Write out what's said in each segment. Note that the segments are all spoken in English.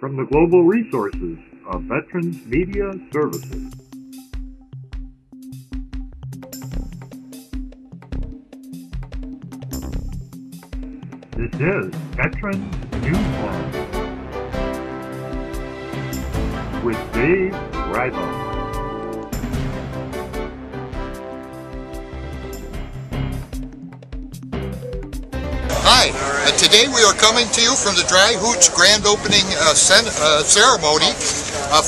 from the global resources of Veterans Media Services. This is Veterans Newsline with Dave Ribo. Hi, today we are coming to you from the Dry Hooch Grand Opening Ceremony.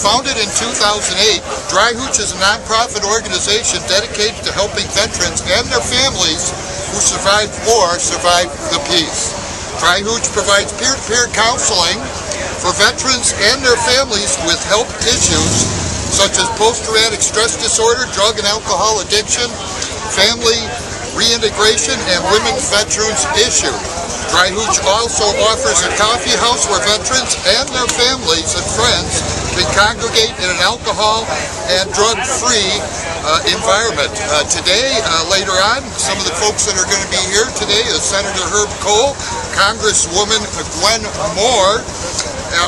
Founded in 2008, Dry Hooch is a non-profit organization dedicated to helping veterans and their families who survived war survive the peace. Dry Hooch provides peer-to-peer counseling for veterans and their families with health issues such as post-traumatic stress disorder, drug and alcohol addiction, family reintegration, and women's veterans issues. Dry Hooch also offers a coffee house where veterans and their families and friends can congregate in an alcohol and drug-free environment. Today, later on, some of the folks that are going to be here today is Senator Herb Kohl, Congresswoman Gwen Moore,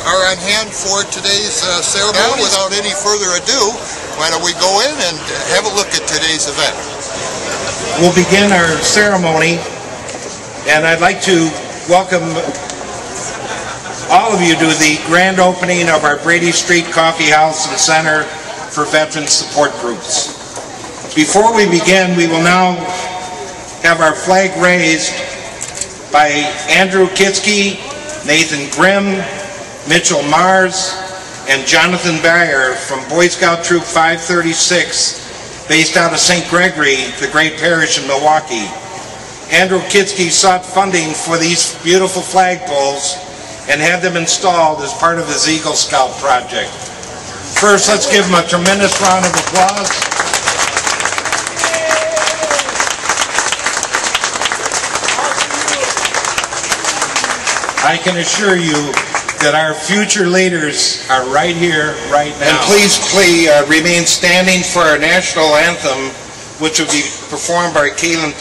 are on hand for today's ceremony. Now, without any further ado, why don't we go in and have a look at today's event. We'll begin our ceremony, and I'd like to welcome all of you to the grand opening of our Brady Street Coffee House and Center for Veteran Support Groups. Before we begin, we will now have our flag raised by Andrew Kitsky, Nathan Grimm, Mitchell Mars, and Jonathan Bayer from Boy Scout Troop 536, based out of St. Gregory, the great parish in Milwaukee. Andrew Kitsky sought funding for these beautiful flagpoles and had them installed as part of his Eagle Scout project. First, let's give him a tremendous round of applause. I can assure you that our future leaders are right here, right now. And please remain standing for our national anthem, which will be performed by Kaylin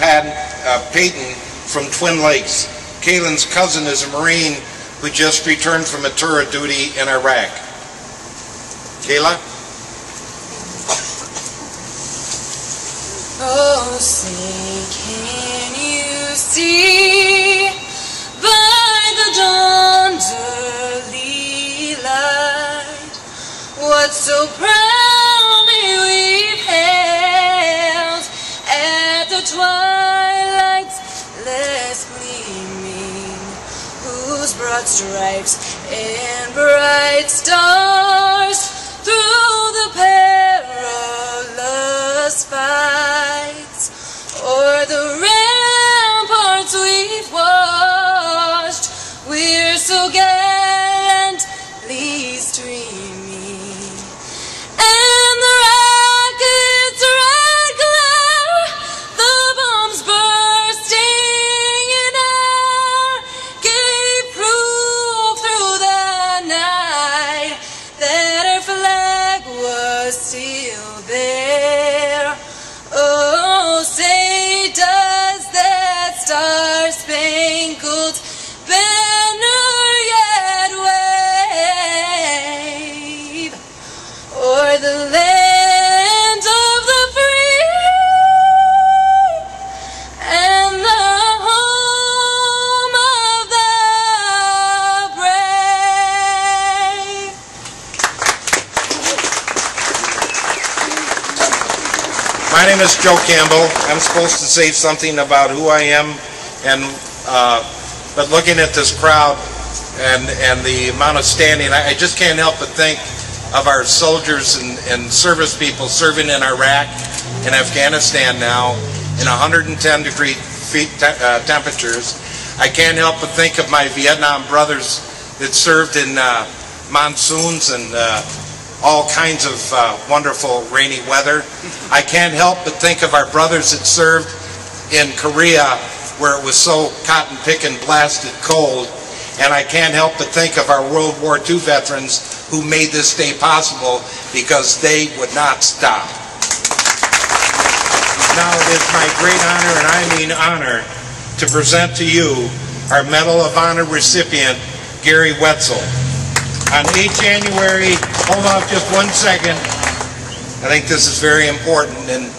Payton from Twin Lakes. Kaylin's cousin is a Marine who just returned from a tour of duty in Iraq. Kayla? Oh, say, can you see by the dawn's early light what so proudly we've hailed at the twilight's last gleaming, whose broad stripes and bright stars through the perilous fights o'er the ramparts we've watched, we're so gallantly streaming, and the rockets' red glare, the bombs bursting in air, gave proof through the night that our flag was still there. Oh, say, does that star-spangled banner yet wave o'er the land of the free and the home of the brave? My name is Joe Campbell. I'm supposed to say something about who I am, but looking at this crowd and the amount of standing, I just can't help but think of our soldiers and service people serving in Iraq and Afghanistan now in 110-degree temperatures. I can't help but think of my Vietnam brothers that served in monsoons and all kinds of wonderful rainy weather. I can't help but think of our brothers that served in Korea where it was so cotton-picking blasted cold. And I can't help but think of our World War II veterans who made this day possible because they would not stop. Now it is my great honor, and I mean honor, to present to you our Medal of Honor recipient, Gary Wetzel. On 8 January, hold off just 1 second. I think this is very important. And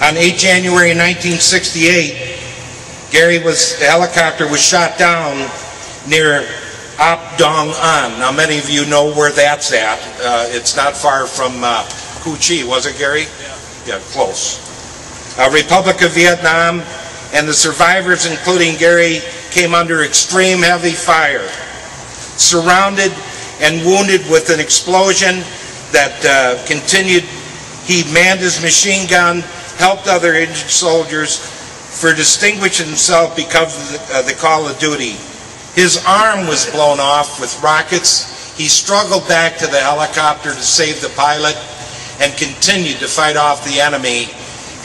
on 8 January 1968, the helicopter was shot down near Ap Dong An. Now, many of you know where that's at. It's not far from Cu Chi, was it, Gary? Yeah, close. Republic of Vietnam, and the survivors, including Gary, came under extreme heavy fire, surrounded and wounded with an explosion that continued. He manned his machine gun, helped other injured soldiers, for distinguishing himself because of the call of duty. His arm was blown off with rockets. He struggled back to the helicopter to save the pilot and continued to fight off the enemy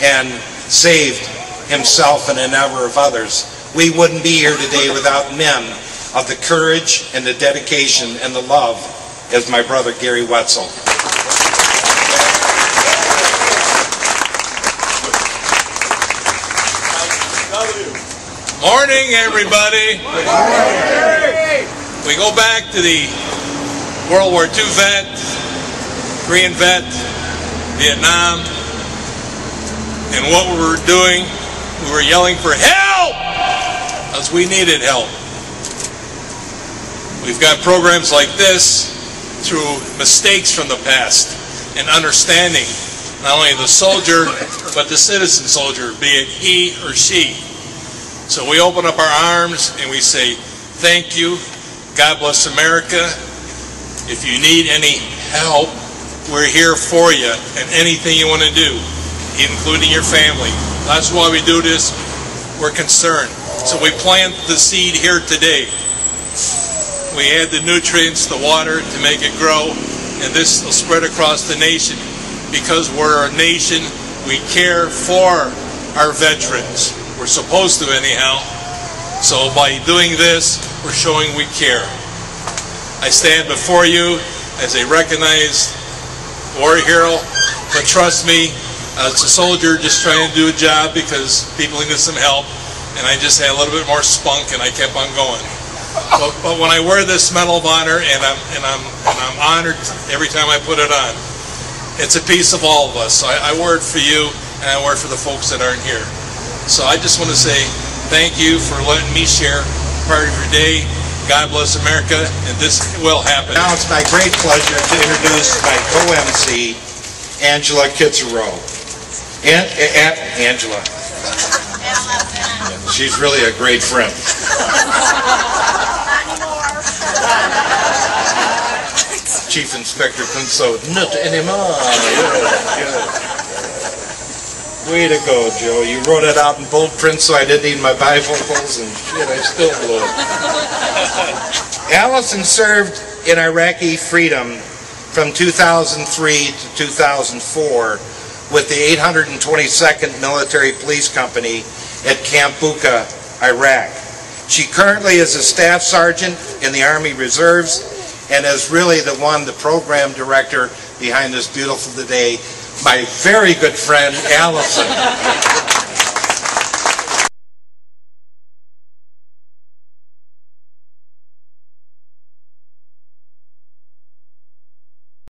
and saved himself and a number of others. We wouldn't be here today without men of the courage and the dedication and the love as my brother Gary Wetzel. Morning, everybody. We go back to the World War II vet, Korean vet, Vietnam, and what we were doing, we were yelling for help, because we needed help. We've got programs like this through mistakes from the past and understanding not only the soldier, but the citizen soldier, be it he or she. So we open up our arms and we say, thank you, God bless America. If you need any help, we're here for you, and anything you want to do, including your family. That's why we do this. We're concerned. So we plant the seed here today. We add the nutrients, the water to make it grow, and this will spread across the nation. Because we're a nation, we care for our veterans. We're supposed to anyhow. So by doing this, we're showing we care. I stand before you as a recognized war hero, but trust me, as a soldier just trying to do a job because people needed some help, and I just had a little bit more spunk and I kept on going. But when I wear this Medal of Honor, and I'm honored every time I put it on, it's a piece of all of us. So I wear it for you, and I wear it for the folks that aren't here. So I just want to say thank you for letting me share part of your day. God bless America, and this will happen. Now it's my great pleasure to introduce my co-MC, Angela Kitzero. Angela. She's really a great friend. Chief Inspector Kunso, not anymore. Way to go, Joe. You wrote it out in bold print so I didn't need my bifocals, and shit, I still blew it. Allison served in Iraqi freedom from 2003 to 2004 with the 822nd Military Police Company at Camp Bucca, Iraq. She currently is a staff sergeant in the Army Reserves and is really the program director behind this beautiful today, my very good friend, Allison.